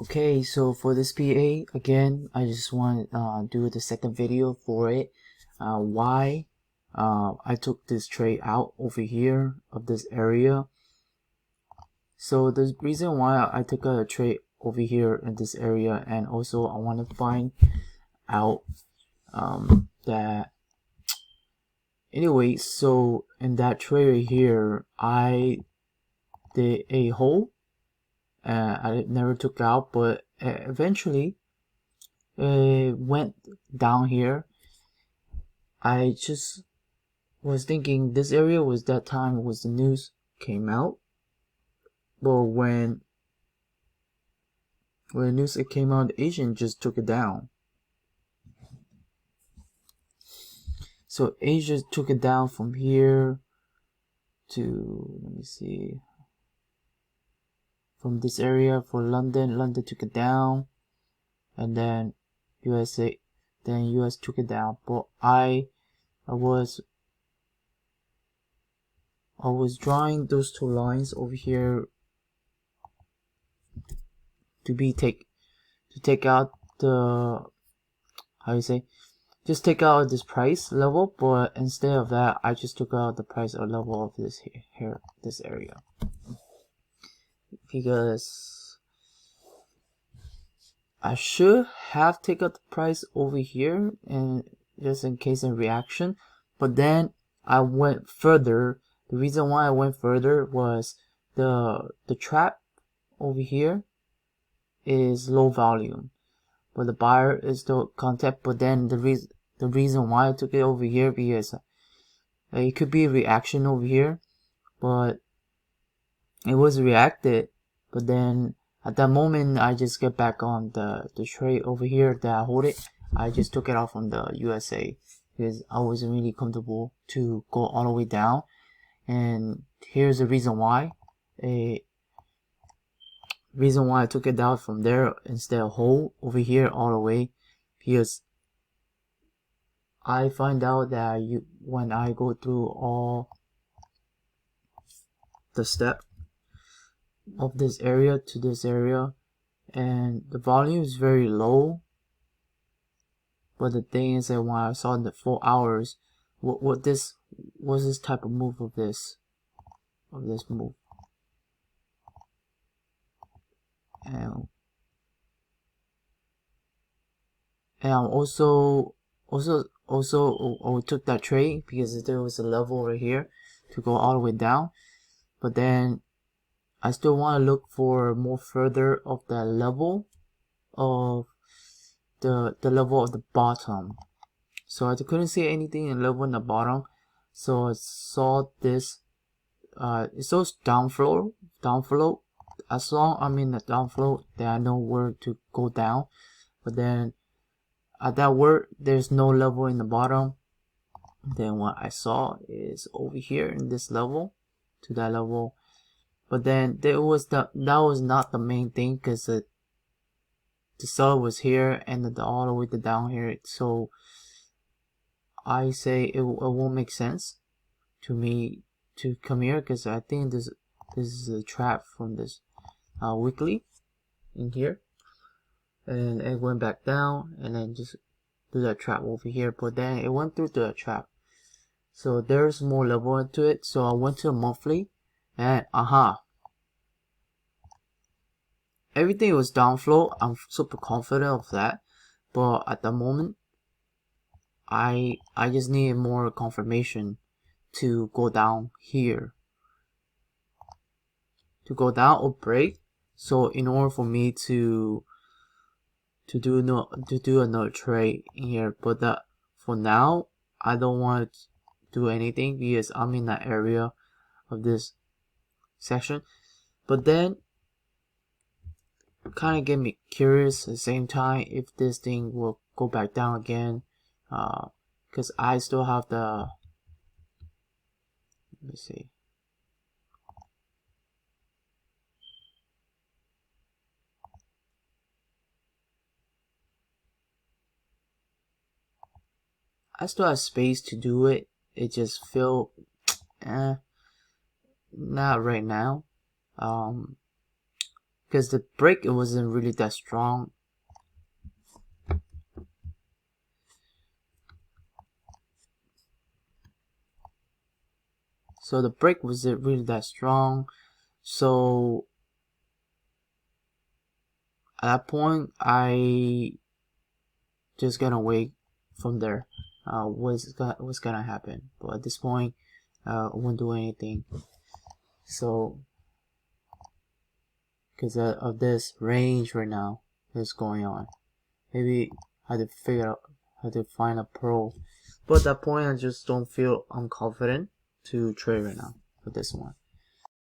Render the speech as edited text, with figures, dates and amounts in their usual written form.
Okay, so for this PA again, I just want to do the second video for it. Why I took this trade out over here of this area. So the reason why I took a trade over here in this area, and also I want to find out that anyway. So in that trade here, I did a hole. I never took out, but eventually went down here. I just was thinking this area was that time was the news came out, but when the news it came out, the Asian just took it down. So Asia took it down from here to, let me see, from this area for London took it down, and then US took it down. But I was drawing those two lines over here to take out the, how you say, just take out this price level, but instead of that I just took out the price or level of this here this area, because I should have taken out the price over here and just in case in reaction, but then I went further. The reason why I went further was the trap over here is low volume, but the buyer is the contact. But then the reason why I took it over here, because it could be a reaction over here, but it was reacted. But then at that moment I just get back on the trade over here that I hold it. I just took it off on the USA because I wasn't really comfortable to go all the way down. And here's the reason why. Reason why I took it down from there instead of hold over here all the way, because I find out that when I go through all the step of this area to this area, and the volume is very low. But the thing is that when I saw the 4 hours, what this was, this type of move of this move. And I also took that trade because there was a level over here to go all the way down, but then I still want to look for more further of the level of the level of the bottom. So I couldn't see anything in level in the bottom, so I saw this. It shows downflow. As long I'm in the downflow, then I know where to go down. But then at that word, there's no level in the bottom. Then what I saw is over here in this level to that level. But then that was not the main thing, because the seller was here and all the way to down here. So I say it won't make sense to me to come here, because I think this is a trap from this weekly in here, and it went back down and then just do that trap over here. But then it went through the trap, so there's more level into it. So I went to a monthly, and everything was downflow. I'm super confident of that, but at the moment I just needed more confirmation to go down here, to go down or break. So in order for me to do another trade in here, but that for now I don't want to do anything because I'm in that area of this section. But then kind of get me curious at the same time if this thing will go back down again, because I still have the, let me see, I still have space to do it. It just feel not right now, because the break, it wasn't really that strong. So the break wasn't really that strong. So at that point, I just gonna wait from there. What's gonna happen? But at this point, I won't do anything. So because of this range right now that's going on, maybe I had to figure out how to find a pro. But at that point, I just don't feel confident to trade right now for this one.